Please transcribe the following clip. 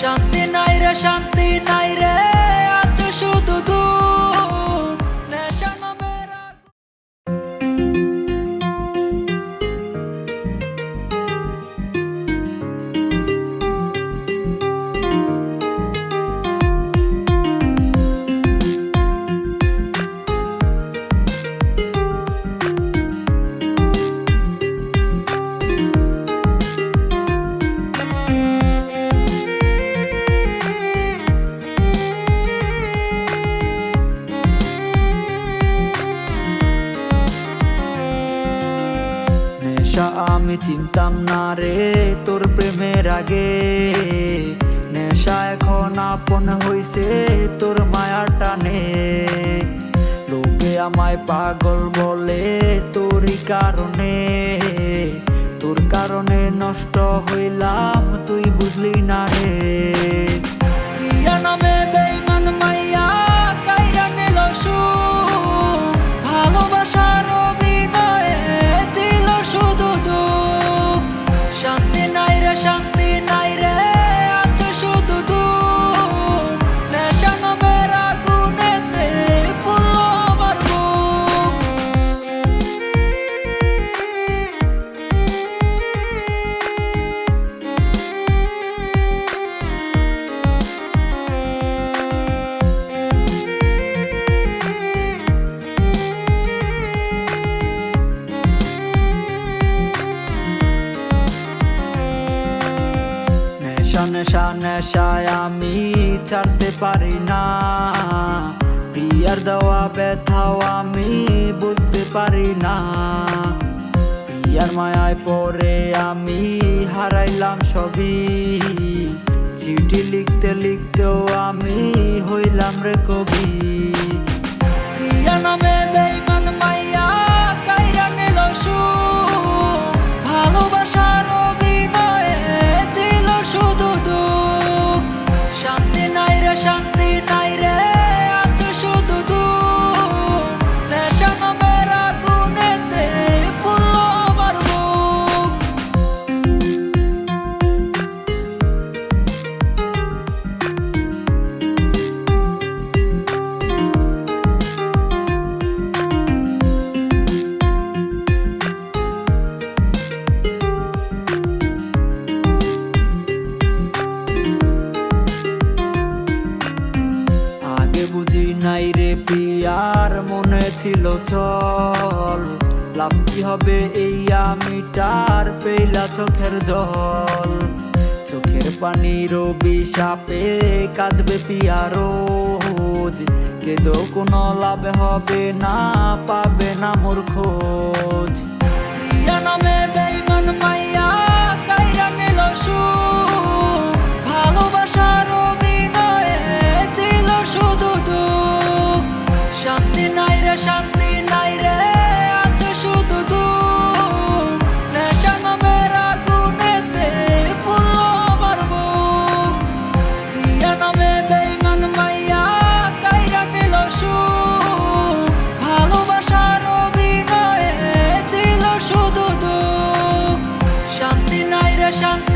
শান্তি নাই রে, শান্তি নাই রে, আছে শুধু দুঃখ। নেশা নামের নেশা আমি চিনতাম না রে তোর প্রেমের আগে। নেশা এখন আপন হইছে তোর মায়ার টানে। লোকে আমায় পাগল বলে তোরই কারণে। তোর কারণে নষ্ট হইলাম তুই বুঝলি না রে। প্রিয়া নামে বেঈমান মাইয়া কাইরা নিল সুখ। ভালোবাসার অভিনয়ে দিল শুধু দুঃখ। শান্তি নাই রে, শান্তি নাই রে, আছে শুধু দুঃখ। নেশা নামের আগুনেতে পুড়লো আমার বুক। নেশা নেশায় আমি ছাড়তে পারি না। প্রিয়ার দেওয়া ব্যথাও আমি বুঝতে পারি না। প্রিয়ার মায়ায় পড়ে আমি হারাইলাম সবই। চিঠি লিখতে লিখতেও আমি হইলাম রে কবি। প্রিয়া নামে বেঈমান মাইয়া কাইরা নিল সুখ। ভালোবাসার অভিনয়ে দিল শুধু দুঃখ। শান্তি নাই রে, শান্তি নাই রে, আছে শুধু দুঃখ। নেশা নামের আগুনেতে পুড়লো আমার বুক। বুঝি নাই রে প্রিয়ার মনে ছিল চল। লাভ কি হবে এই আমিটার পেলা চোখের জল। চোখের পানির অভিশাপে কাঁদবে প্রিয়া রোজ। কেঁদো কোনো লাভ হবে না, পাবে না মোর খোঁজ। প্রিয়া নামে বেঈমান মাইয়া কাইরা নিল সুখ। ভালোবাসার অভিনয়ে দিল শুধু দুঃখ। শান্তি নাই রে, শান্তি নাই রে, আছে শুধু দুঃখ। নেশা নামের আগুনেতে পুড়লো আমার বুক। প্রিয়া নামে বেঈমান মাইয়া কাইরা নিল সুখ। ভালোবাসার অভিনয়ে দিল শুধু দুঃখ। শান্তি নাই রে, শান্তি